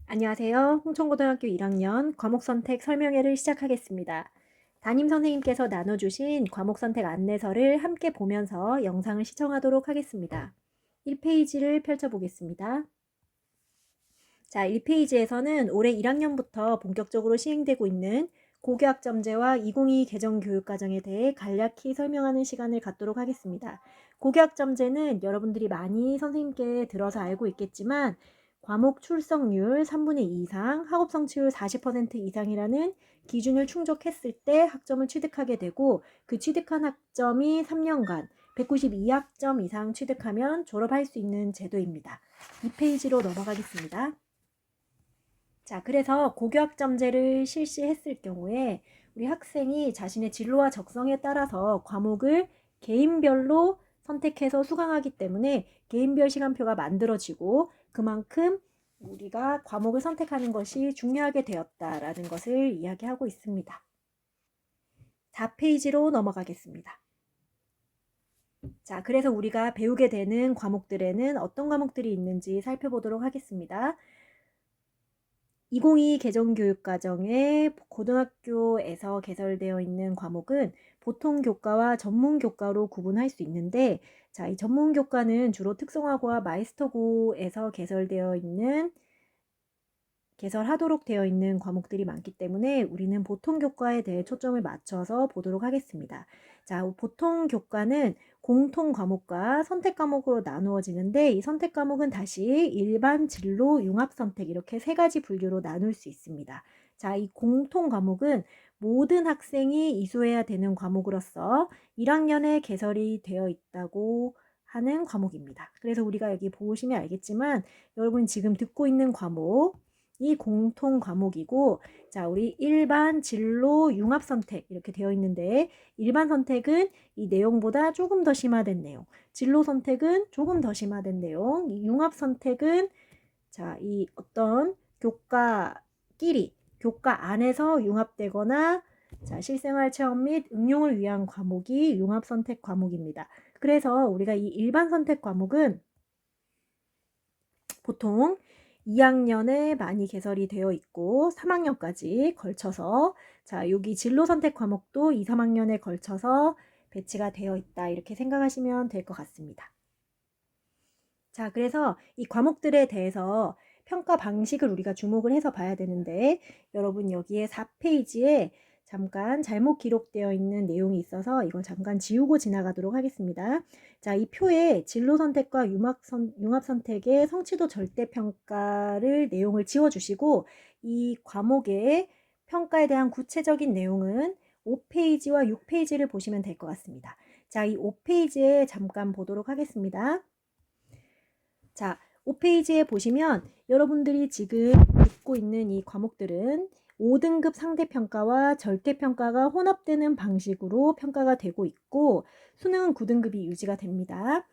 안녕하세요. 홍천고등학교 1학년 과목선택 설명회를 시작하겠습니다. 담임선생님께서 나눠주신 과목선택 안내서를 함께 보면서 영상을 시청하도록 하겠습니다. 1페이지를 펼쳐보겠습니다. 자, 1페이지에서는 올해 1학년부터 본격적으로 시행되고 있는 고교학점제와 2022 개정교육과정에 대해 간략히 설명하는 시간을 갖도록 하겠습니다. 고교학점제는 여러분들이 많이 선생님께 들어서 알고 있겠지만 과목 출석률 3분의 2 이상, 학업 성취율 40% 이상이라는 기준을 충족했을 때 학점을 취득하게 되고 그 취득한 학점이 3년간 192학점 이상 취득하면 졸업할 수 있는 제도입니다. 2페이지로 넘어가겠습니다. 자, 그래서 고교학점제를 실시했을 경우에 우리 학생이 자신의 진로와 적성에 따라서 과목을 개인별로 선택해서 수강하기 때문에 개인별 시간표가 만들어지고 그만큼 우리가 과목을 선택하는 것이 중요하게 되었다라는 것을 이야기하고 있습니다. 4페이지로 넘어가겠습니다. 자, 그래서 우리가 배우게 되는 과목들에는 어떤 과목들이 있는지 살펴보도록 하겠습니다. 2022 개정교육과정에 고등학교에서 개설되어 있는 과목은 보통교과와 전문교과로 구분할 수 있는데, 자, 이 전문교과는 주로 특성화고와 마이스터고에서 개설하도록 되어 있는 과목들이 많기 때문에 우리는 보통교과에 대해 초점을 맞춰서 보도록 하겠습니다. 자, 보통교과는 공통과목과 선택과목으로 나누어지는데 이 선택과목은 다시 일반, 진로, 융합선택 이렇게 세 가지 분류로 나눌 수 있습니다. 자, 이 공통과목은 모든 학생이 이수해야 되는 과목으로서 1학년에 개설이 되어 있다고 하는 과목입니다. 그래서 우리가 여기 보시면 알겠지만 여러분 지금 듣고 있는 과목 이 공통 과목이고, 자, 우리 일반, 진로, 융합 선택 이렇게 되어 있는데 일반 선택은 이 내용보다 조금 더 심화된 내용, 진로 선택은 조금 더 심화된 내용, 이 융합 선택은 자, 이 어떤 교과끼리 교과 안에서 융합되거나 자, 실생활 체험 및 응용을 위한 과목이 융합 선택 과목입니다. 그래서 우리가 이 일반 선택 과목은 보통 2학년에 많이 개설이 되어 있고 3학년까지 걸쳐서 자, 여기 진로 선택 과목도 2, 3학년에 걸쳐서 배치가 되어 있다. 이렇게 생각하시면 될 것 같습니다. 자, 그래서 이 과목들에 대해서 평가 방식을 우리가 주목을 해서 봐야 되는데 여러분 여기에 4페이지에 잠깐 잘못 기록되어 있는 내용이 있어서 이걸 잠깐 지우고 지나가도록 하겠습니다. 자, 이 표에 진로 선택과 융합 선택의 성취도 절대평가를 내용을 지워주시고 이 과목의 평가에 대한 구체적인 내용은 5페이지와 6페이지를 보시면 될 것 같습니다. 자, 이 5페이지에 잠깐 보도록 하겠습니다. 자, 5페이지에 보시면 여러분들이 지금 듣고 있는 이 과목들은 5등급 상대평가와 절대평가가 혼합되는 방식으로 평가가 되고 있고 수능은 9등급이 유지가 됩니다.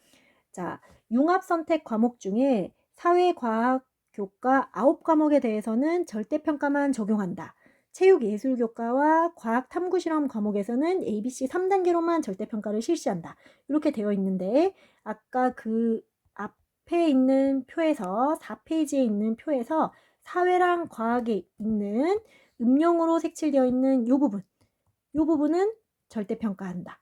자, 융합선택 과목 중에 사회과학 교과 9과목에 대해서는 절대평가만 적용한다. 체육예술교과와 과학탐구실험 과목에서는 ABC 3단계로만 절대평가를 실시한다. 이렇게 되어 있는데 아까 그 앞에 있는 표에서 4페이지에 있는 표에서 사회랑 과학에 있는 음용으로 색칠되어 있는 이 부분은 절대평가한다.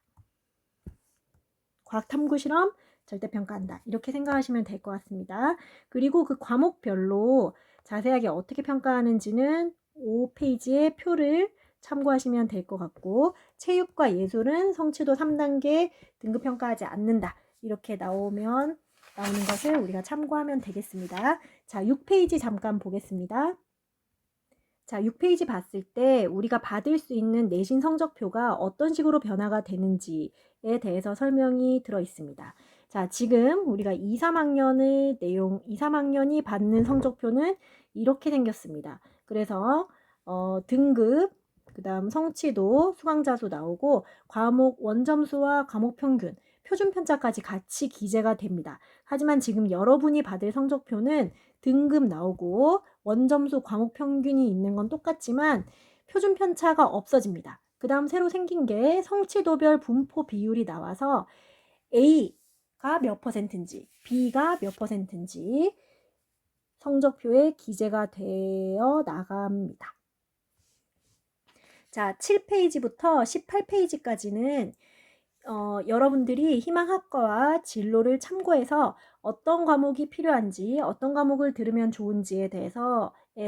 과학탐구실험 절대평가한다. 이렇게 생각하시면 될 것 같습니다. 그리고 그 과목별로 자세하게 어떻게 평가하는지는 5페이지의 표를 참고하시면 될 것 같고 체육과 예술은 성취도 3단계 등급평가하지 않는다. 이렇게 나오는 것을 우리가 참고하면 되겠습니다. 자, 6페이지 잠깐 보겠습니다. 자, 6페이지 봤을 때 우리가 받을 수 있는 내신 성적표가 어떤 식으로 변화가 되는지에 대해서 설명이 들어 있습니다. 자, 지금 우리가 2, 3학년의 내용, 2, 3학년이 받는 성적표는 이렇게 생겼습니다. 그래서 등급, 그 다음 성취도, 수강자 수 나오고 과목 원점수와 과목 평균, 표준 편차까지 같이 기재가 됩니다. 하지만 지금 여러분이 받을 성적표는 등급 나오고 원점수 과목 평균이 있는 건 똑같지만 표준 편차가 없어집니다. 그 다음 새로 생긴 게 성취도별 분포 비율이 나와서 A가 몇 %인지 B가 몇 %인지 성적표에 기재가 되어 나갑니다. 자, 7페이지부터 18페이지까지는 여러분들이 희망학과와 진로를 참고해서 어떤 과목이 필요한지, 어떤 과목을 들으면 좋은지에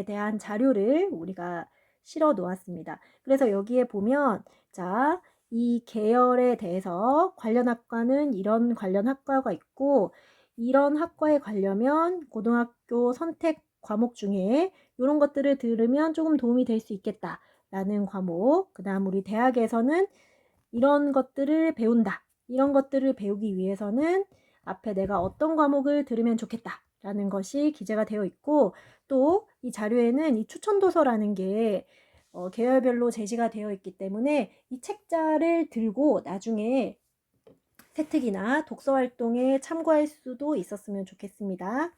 대한 자료를 우리가 실어 놓았습니다. 그래서 여기에 보면, 자, 이 계열에 대해서 관련 학과는 이런 관련 학과가 있고, 이런 학과에 가려면 고등학교 선택 과목 중에 이런 것들을 들으면 조금 도움이 될 수 있겠다 라는 과목, 그 다음 우리 대학에서는 이런 것들을 배운다. 이런 것들을 배우기 위해서는 앞에 내가 어떤 과목을 들으면 좋겠다 라는 것이 기재가 되어 있고, 또 이 자료에는 이 추천도서라는 게 계열별로 제시가 되어 있기 때문에 이 책자를 들고 나중에 세특이나 독서활동에 참고할 수도 있었으면 좋겠습니다.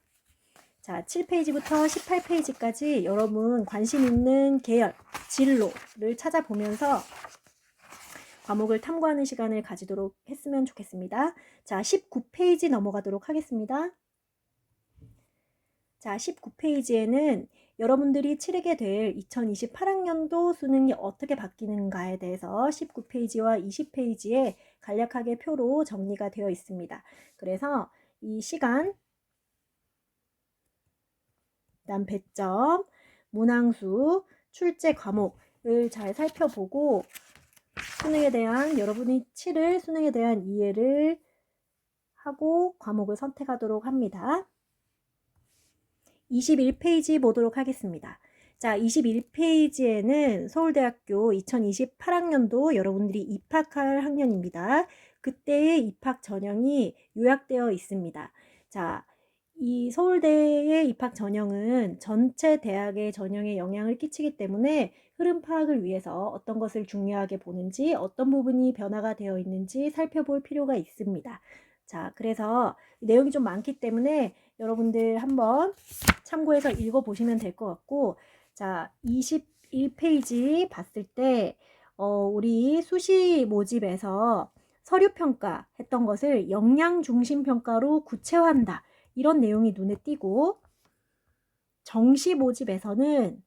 자, 7페이지부터 18페이지까지 여러분 관심 있는 계열, 진로를 찾아보면서 과목을 탐구하는 시간을 가지도록 했으면 좋겠습니다. 자, 19페이지 넘어가도록 하겠습니다. 자, 19페이지에는 여러분들이 치르게 될 2028학년도 수능이 어떻게 바뀌는가에 대해서 19페이지와 20페이지에 간략하게 표로 정리가 되어 있습니다. 그래서 이 시간, 그다음 배점, 문항수, 출제 과목을 잘 살펴보고 수능에 대한 여러분이 치를 수능에 대한 이해를 하고 과목을 선택하도록 합니다. 21페이지 보도록 하겠습니다. 자, 21페이지에는 서울대학교 2028학년도 여러분들이 입학할 학년입니다. 그때의 입학 전형이 요약되어 있습니다. 자, 이 서울대의 입학 전형은 전체 대학의 전형에 영향을 끼치기 때문에 흐름 파악을 위해서 어떤 것을 중요하게 보는지, 어떤 부분이 변화가 되어 있는지 살펴볼 필요가 있습니다. 자, 그래서 내용이 좀 많기 때문에 여러분들 한번 참고해서 읽어보시면 될 것 같고, 자, 21페이지 봤을 때 우리 수시 모집에서 서류평가 했던 것을 역량중심평가로 구체화한다. 이런 내용이 눈에 띄고, 정시 모집에서는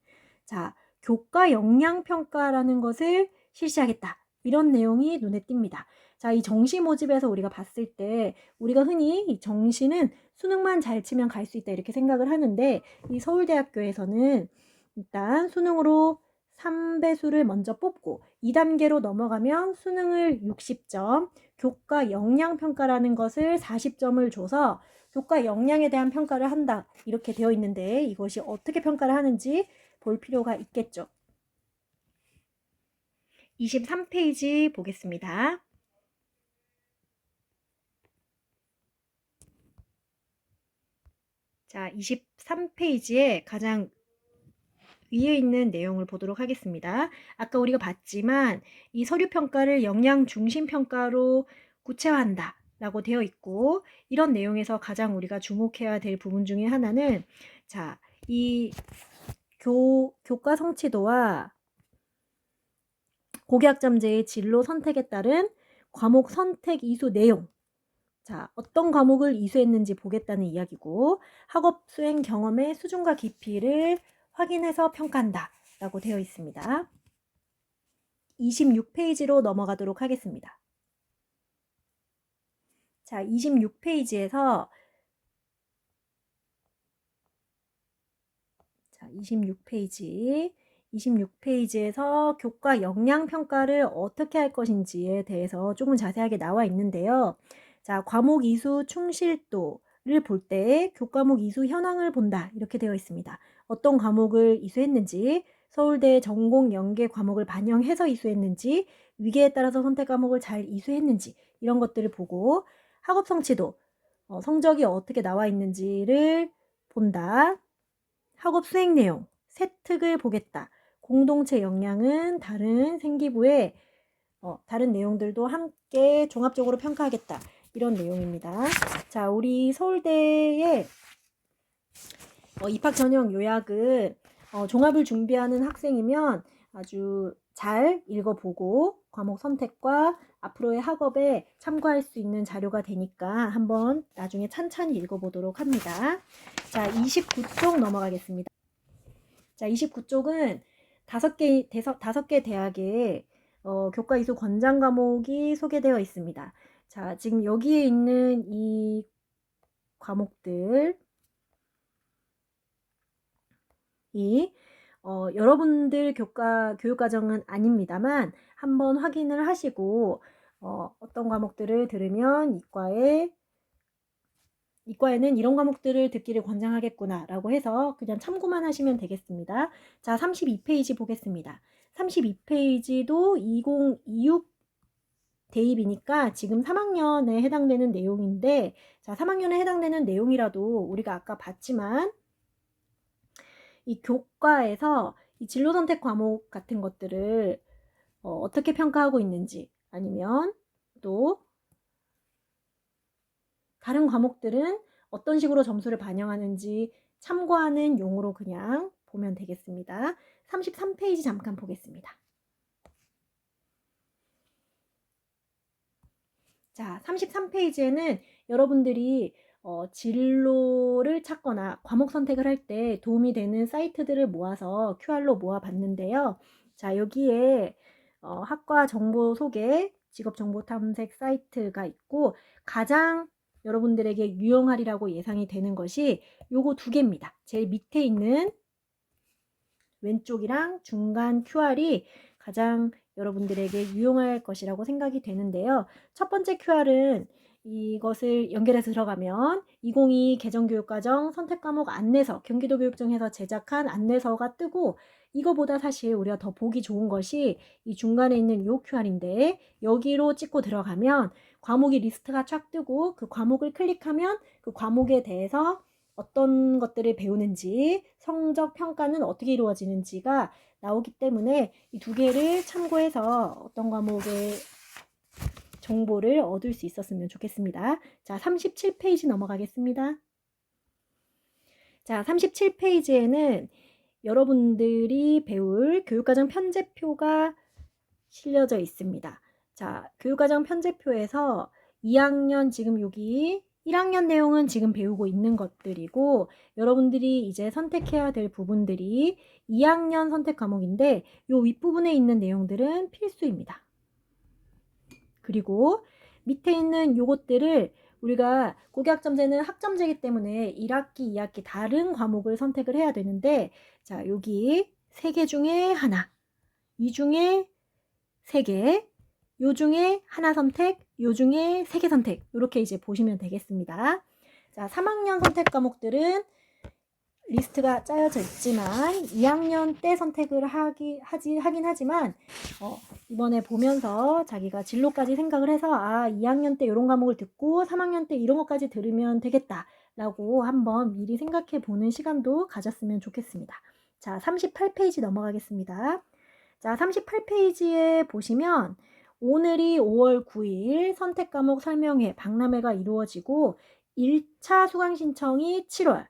자, 교과 역량평가라는 것을 실시하겠다. 이런 내용이 눈에 띕니다. 자, 이 정시 모집에서 우리가 봤을 때 우리가 흔히 이 정시는 수능만 잘 치면 갈 수 있다 이렇게 생각을 하는데, 이 서울대학교에서는 일단 수능으로 3배수를 먼저 뽑고 2단계로 넘어가면 수능을 60점, 교과 역량평가라는 것을 40점을 줘서 교과 역량에 대한 평가를 한다 이렇게 되어 있는데, 이것이 어떻게 평가를 하는지 볼 필요가 있겠죠. 23페이지 보겠습니다. 자, 23페이지에 가장 위에 있는 내용을 보도록 하겠습니다. 아까 우리가 봤지만 이 서류평가를 역량중심평가로 구체화한다 라고 되어 있고, 이런 내용에서 가장 우리가 주목해야 될 부분 중에 하나는, 자, 이 교과 성취도와 고교학점제의 진로 선택에 따른 과목 선택 이수 내용, 자, 어떤 과목을 이수했는지 보겠다는 이야기고, 학업 수행 경험의 수준과 깊이를 확인해서 평가한다 라고 되어 있습니다. 26페이지로 넘어가도록 하겠습니다. 자, 26페이지에서 26페이지에서 교과 역량평가를 어떻게 할 것인지에 대해서 조금 자세하게 나와 있는데요. 자, 과목 이수 충실도를 볼 때 교과목 이수 현황을 본다 이렇게 되어 있습니다. 어떤 과목을 이수했는지, 서울대 전공 연계 과목을 반영해서 이수했는지, 위계에 따라서 선택 과목을 잘 이수했는지 이런 것들을 보고, 학업 성취도, 성적이 어떻게 나와 있는지를 본다. 학업 수행 내용, 세특을 보겠다. 공동체 역량은 다른 생기부의 다른 내용들도 함께 종합적으로 평가하겠다. 이런 내용입니다. 자, 우리 서울대의 입학 전형 요약은 종합을 준비하는 학생이면 아주 잘 읽어보고 과목 선택과 앞으로의 학업에 참고할 수 있는 자료가 되니까 한번 나중에 찬찬히 읽어보도록 합니다. 자, 29쪽 넘어가겠습니다. 자, 29쪽은 다섯 개 대학의 교과 이수 권장 과목이 소개되어 있습니다. 자, 지금 여기에 있는 이 과목들이 여러분들 교육과정은 아닙니다만 한번 확인을 하시고 어떤 과목들을 들으면 이과에는 이런 과목들을 듣기를 권장하겠구나 라고 해서 그냥 참고만 하시면 되겠습니다. 자, 32페이지 보겠습니다. 32페이지도 2026 대입이니까 지금 3학년에 해당되는 내용인데, 자, 3학년에 해당되는 내용이라도 우리가 아까 봤지만 이 교과에서 이 진로 선택 과목 같은 것들을 어떻게 평가하고 있는지, 아니면 또 다른 과목들은 어떤 식으로 점수를 반영하는지 참고하는 용어로 그냥 보면 되겠습니다. 33페이지 잠깐 보겠습니다. 자, 33페이지에는 여러분들이 진로를 찾거나 과목 선택을 할 때 도움이 되는 사이트들을 모아서 QR로 모아봤는데요. 자, 여기에 학과 정보 소개, 직업 정보 탐색 사이트가 있고 가장 여러분들에게 유용하리라고 예상이 되는 것이 요거 두 개입니다. 제일 밑에 있는 왼쪽이랑 중간 QR이 가장 여러분들에게 유용할 것이라고 생각이 되는데요. 첫 번째 QR은 이것을 연결해서 들어가면 2022 개정교육과정 선택과목 안내서, 경기도교육청에서 제작한 안내서가 뜨고, 이거보다 사실 우리가 더 보기 좋은 것이 이 중간에 있는 요 QR인데, 여기로 찍고 들어가면 과목이 리스트가 쫙 뜨고 그 과목을 클릭하면 그 과목에 대해서 어떤 것들을 배우는지, 성적 평가는 어떻게 이루어지는지가 나오기 때문에 이 두 개를 참고해서 어떤 과목의 정보를 얻을 수 있었으면 좋겠습니다. 자, 37페이지 넘어가겠습니다. 자, 37페이지에는 여러분들이 배울 교육과정 편제표가 실려져 있습니다. 자, 교육과정 편제표에서 2학년 지금 여기 1학년 내용은 지금 배우고 있는 것들이고, 여러분들이 이제 선택해야 될 부분들이 2학년 선택 과목인데 요 윗부분에 있는 내용들은 필수입니다. 그리고 밑에 있는 요것들을 우리가 고교학점제는 학점제이기 때문에 1학기, 2학기 다른 과목을 선택을 해야 되는데, 자, 여기 3개 중에 하나, 이 중에 3개, 요 중에 하나 선택, 요 중에 3개 선택, 이렇게 이제 보시면 되겠습니다. 자, 3학년 선택 과목들은 리스트가 짜여져 있지만 2학년 때 선택을 하긴 하지만 이번에 보면서 자기가 진로까지 생각을 해서 2학년 때 이런 과목을 듣고 3학년 때 이런 것까지 들으면 되겠다 라고 한번 미리 생각해 보는 시간도 가졌으면 좋겠습니다. 자, 38페이지 넘어가겠습니다. 자, 38페이지에 보시면 오늘이 5월 9일 선택 과목 설명회 박람회가 이루어지고 1차 수강 신청이 7월,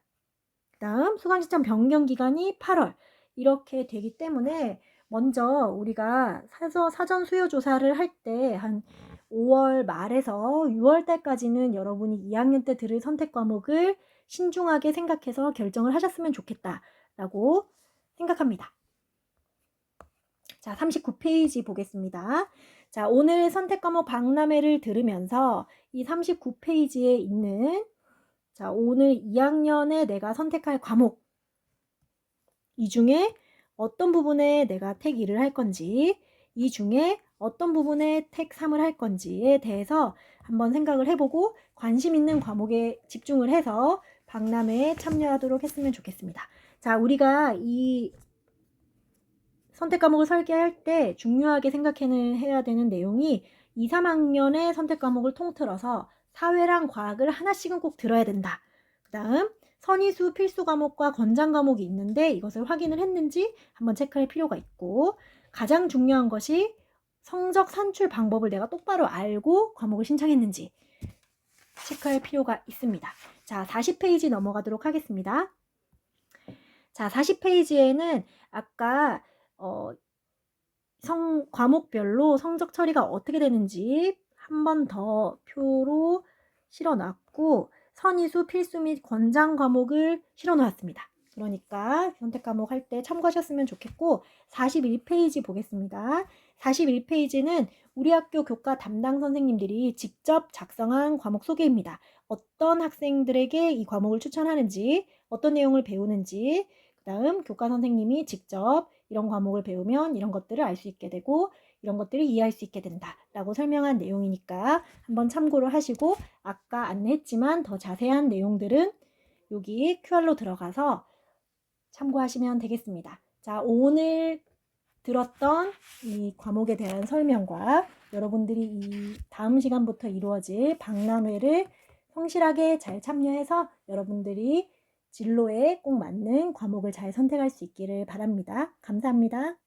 다음 수강 신청 변경 기간이 8월 이렇게 되기 때문에 먼저 우리가 사전 수요 조사를 할 때 한 5월 말에서 6월 달까지는 여러분이 2학년 때 들을 선택 과목을 신중하게 생각해서 결정을 하셨으면 좋겠다라고 생각합니다. 자, 39페이지 보겠습니다. 자, 오늘 선택 과목 박람회를 들으면서 이 39페이지에 있는, 자, 오늘 2학년에 내가 선택할 과목, 이 중에 어떤 부분에 내가 택 2를 할 건지, 이 중에 어떤 부분에 택 3을 할 건지에 대해서 한번 생각을 해보고 관심 있는 과목에 집중을 해서 박람회에 참여하도록 했으면 좋겠습니다. 자, 우리가 이 선택 과목을 설계할 때 중요하게 생각해야 되는 내용이 2, 3학년의 선택 과목을 통틀어서 사회랑 과학을 하나씩은 꼭 들어야 된다. 그 다음 선의수 필수 과목과 권장 과목이 있는데 이것을 확인을 했는지 한번 체크할 필요가 있고, 가장 중요한 것이 성적 산출 방법을 내가 똑바로 알고 과목을 신청했는지 체크할 필요가 있습니다. 자, 40페이지 넘어가도록 하겠습니다. 자, 40페이지에는 아까 과목별로 성적 처리가 어떻게 되는지 한 번 더 표로 실어 놨고 선의수, 필수 및 권장 과목을 실어 놓았습니다. 그러니까 선택 과목 할 때 참고하셨으면 좋겠고 41페이지 보겠습니다. 41페이지는 우리 학교 교과 담당 선생님들이 직접 작성한 과목 소개입니다. 어떤 학생들에게 이 과목을 추천하는지, 어떤 내용을 배우는지, 그 다음 교과 선생님이 직접 이런 과목을 배우면 이런 것들을 알 수 있게 되고 이런 것들을 이해할 수 있게 된다 라고 설명한 내용이니까 한번 참고를 하시고 아까 안내했지만 더 자세한 내용들은 여기 QR로 들어가서 참고하시면 되겠습니다. 자, 오늘 들었던 이 과목에 대한 설명과 여러분들이 이 다음 시간부터 이루어질 박람회를 성실하게 잘 참여해서 여러분들이 진로에 꼭 맞는 과목을 잘 선택할 수 있기를 바랍니다. 감사합니다.